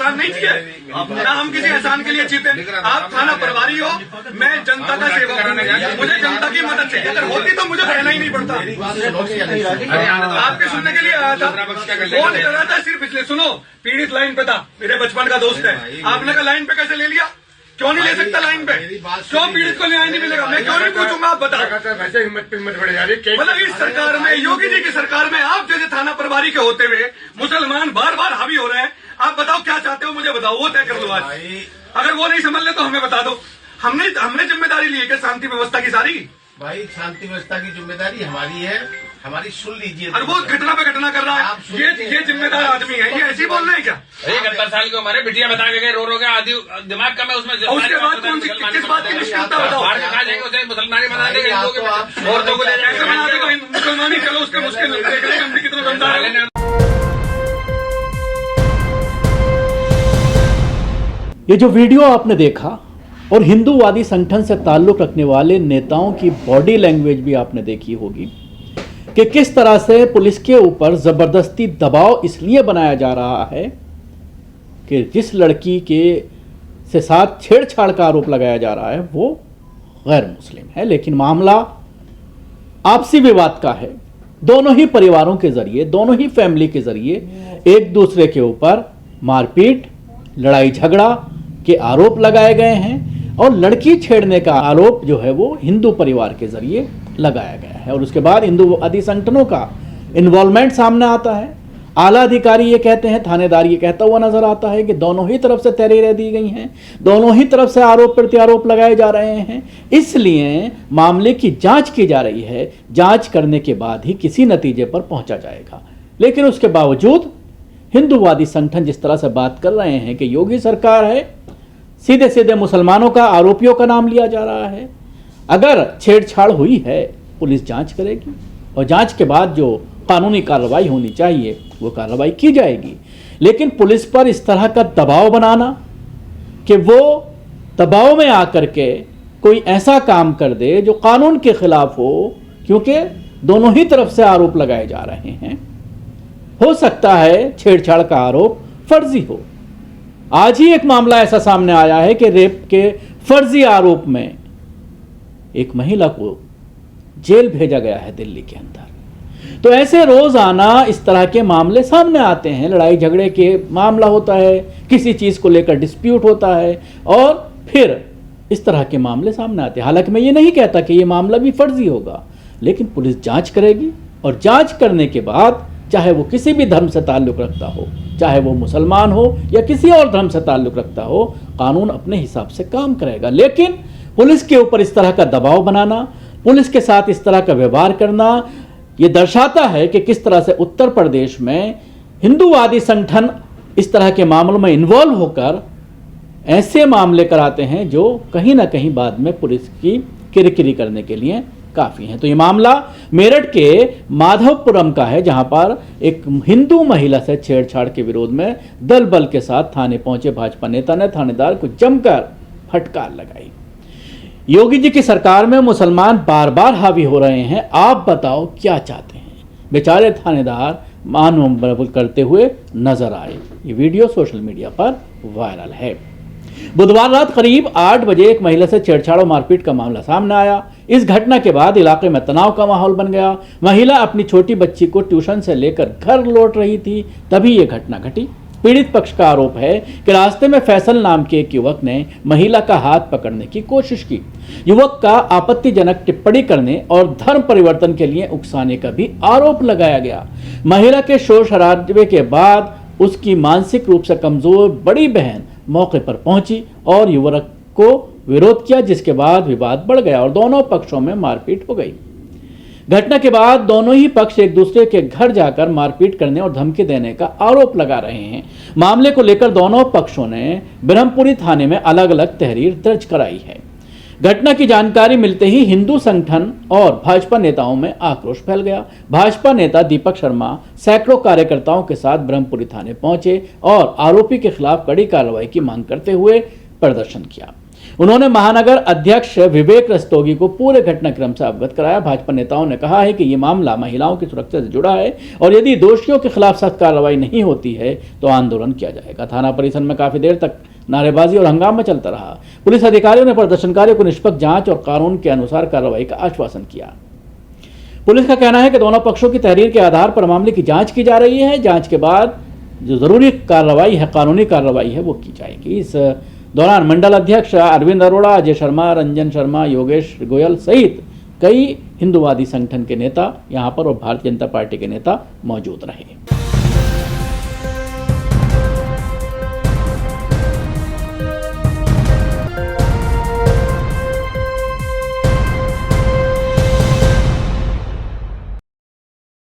एहसान नहीं किए ना, हम किसी एहसान के लिए जीते। आप थाना प्रभारी हो, मैं जनता का सेवक हूँ, मुझे जनता की मदद चाहिए। अगर होती तो मुझे कहना ही नहीं पड़ता। आपके सुनने के लिए आया था, फोन कर रहा था सिर्फ इसलिए। सुनो, पीड़ित लाइन पे था, मेरे बचपन का दोस्त है। आपने कहा लाइन पे कैसे ले लिया? क्यों नहीं ले सकता लाइन पे? क्यों पीड़ित को न्याय नहीं मिलेगा? मैं क्यों नहीं पूछूंगा? आप बताओ। वैसे हिम्मत बढ़ जा रही है। मतलब इस सरकार में, योगी जी की सरकार में, आप जैसे थाना प्रभारी के होते हुए मुसलमान बार बार हावी हो रहे हैं। आप बताओ क्या चाहते हो, मुझे बताओ, वो तय कर लो आज। अगर वो नहीं समझ ले तो हमें बता दो। हमने जिम्मेदारी ली है क्या शांति व्यवस्था की सारी? भाई शांति व्यवस्था की जिम्मेदारी हमारी है, हमारी सुन लीजिए। और वो घटना पे घटना कर रहा है। ये जिम्मेदार आदमी है, ये ऐसे ही बोल रहे हैं क्या? 71 साल की उम्र है, बिटिया बता के गए, रो के आदि दिमाग कम है उसमें। उसके बाद कौन सी किस बात की मुश्किलता बताओ? बाहर कहा जाएंगे उसे मुसलमानी बना देंगे, औरतों को ले जाएंगे मुसलमानी। चलो उसके मुश्किल देख रहे हैं हम भी कितना दमदार है। ये जो वीडियो आपने देखा और हिंदूवादी संगठन से ताल्लुक़ रखने वाले नेताओं की बॉडी लैंग्वेज भी आपने देखी होगी कि किस तरह से पुलिस के ऊपर ज़बरदस्ती दबाव इसलिए बनाया जा रहा है कि जिस लड़की के से साथ छेड़छाड़ का आरोप लगाया जा रहा है वो गैर मुस्लिम है, लेकिन मामला आपसी विवाद का है। दोनों ही परिवारों के जरिए, दोनों ही फैमिली के जरिए एक दूसरे के ऊपर मारपीट, लड़ाई झगड़ा के आरोप लगाए गए हैं और लड़की छेड़ने का आरोप जो है वो हिंदू परिवार के जरिए लगाया गया है। और उसके बाद हिंदूवादी संगठनों का इन्वॉल्वमेंट सामने आता है। आला अधिकारी ये कहते हैं, थानेदार ये कहता हुआ नजर आता है कि दोनों ही तरफ से तहरीरें दी गई हैं, दोनों ही तरफ से आरोप प्रत्यारोप लगाए जा रहे हैं, इसलिए मामले की जांच की जा रही है। जांच करने के बाद ही किसी नतीजे पर पहुंचा जाएगा। लेकिन उसके बावजूद हिंदूवादी संगठन जिस तरह से बात कर रहे हैं कि योगी सरकार है, सीधे सीधे मुसलमानों का, आरोपियों का नाम लिया जा रहा है। अगर छेड़छाड़ हुई है पुलिस जांच करेगी और जांच के बाद जो कानूनी कार्रवाई होनी चाहिए वो कार्रवाई की जाएगी। लेकिन पुलिस पर इस तरह का दबाव बनाना कि वो दबाव में आकर के कोई ऐसा काम कर दे जो कानून के खिलाफ हो, क्योंकि दोनों ही तरफ से आरोप लगाए जा रहे हैं। हो सकता है छेड़छाड़ का आरोप फर्जी हो। आज ही एक मामला ऐसा सामने आया है कि रेप के फर्जी आरोप में एक महिला को जेल भेजा गया है दिल्ली के अंदर। तो ऐसे रोजाना इस तरह के मामले सामने आते हैं। लड़ाई झगड़े के मामला होता है, किसी चीज को लेकर डिस्प्यूट होता है और फिर इस तरह के मामले सामने आते हैं। हालांकि मैं ये नहीं कहता कि ये मामला भी फर्जी होगा, लेकिन पुलिस जांच करेगी और जांच करने के बाद चाहे वो किसी भी धर्म से ताल्लुक़ रखता हो, चाहे वो मुसलमान हो या किसी और धर्म से ताल्लुक़ रखता हो, कानून अपने हिसाब से काम करेगा। लेकिन पुलिस के ऊपर इस तरह का दबाव बनाना, पुलिस के साथ इस तरह का व्यवहार करना, ये दर्शाता है कि किस तरह से उत्तर प्रदेश में हिंदूवादी संगठन इस तरह के मामलों में इन्वॉल्व होकर ऐसे मामले कराते हैं जो कहीं ना कहीं बाद में पुलिस की किरकिरी करने के लिए काफ़ी हैं। तो ये मामला मेरठ के माधवपुरम का है, जहां पर एक हिंदू महिला से छेड़छाड़ के विरोध में दल बल के साथ थाने पहुंचे भाजपा नेता ने थानेदार को जमकर फटकार लगाई। योगी जी की सरकार में मुसलमान बार बार हावी हो रहे हैं, आप बताओ क्या चाहते हैं? बेचारे थानेदार मान करते हुए नजर आए। ये वीडियो सोशल मीडिया पर वायरल है। बुधवार रात करीब 8 बजे एक महिला से छेड़छाड़ और मारपीट का मामला सामने आया। इस घटना के बाद इलाके में तनाव का माहौल बन गया। महिला अपनी छोटी बच्ची को ट्यूशन से लेकर घर लौट रही थी, तभी यह घटना घटी। पीड़ित पक्ष का आरोप है कि रास्ते में फैसल नाम के एक युवक ने महिला का हाथ पकड़ने की कोशिश की। युवक का आपत्तिजनक टिप्पणी करने और धर्म परिवर्तन के लिए उकसाने का भी आरोप लगाया गया। महिला के शोर शराबे के बाद उसकी मानसिक रूप से कमजोर बड़ी बहन मौके पर पहुंची और युवक को विरोध किया, जिसके बाद विवाद बढ़ गया और दोनों पक्षों में मारपीट हो गई। घटना के बाद दोनों ही पक्ष एक दूसरे के घर जाकर मारपीट करने और धमकी देने का आरोप लगा रहे हैं। मामले को लेकर दोनों पक्षों ने ब्रह्मपुरी थाने में अलग अलग तहरीर दर्ज कराई है। घटना की जानकारी मिलते ही हिंदू संगठन और भाजपा नेताओं में आक्रोश फैल गया। भाजपा नेता दीपक शर्मा सैकड़ों कार्यकर्ताओं के साथ ब्रह्मपुरी थाने पहुंचे और आरोपी के खिलाफ कड़ी कार्रवाई की मांग करते हुए प्रदर्शन किया। उन्होंने महानगर अध्यक्ष विवेक रस्तोगी को पूरे घटनाक्रम से अवगत कराया। भाजपा नेताओं ने कहा है कि ये मामला महिलाओं की सुरक्षा से जुड़ा है और यदि दोषियों के खिलाफ सख्त कार्रवाई नहीं होती है तो आंदोलन किया जाएगा। थाना परिसर में काफी देर तक नारेबाजी और हंगामा चलता रहा। पुलिस अधिकारियों ने प्रदर्शनकारियों को निष्पक्ष जांच और कानून के अनुसार कार्रवाई का आश्वासन किया। पुलिस का कहना है कि दोनों पक्षों की तहरीर के आधार पर मामले की जांच की जा रही है। जांच के बाद जो जरूरी कार्रवाई है, कानूनी कार्रवाई है, वो की जाएगी। इस दौरान मंडल अध्यक्ष अरविंद अरोड़ा, अजय शर्मा, रंजन शर्मा, योगेश गोयल सहित कई हिंदूवादी संगठन के नेता यहां पर और भारतीय जनता पार्टी के नेता मौजूद रहे।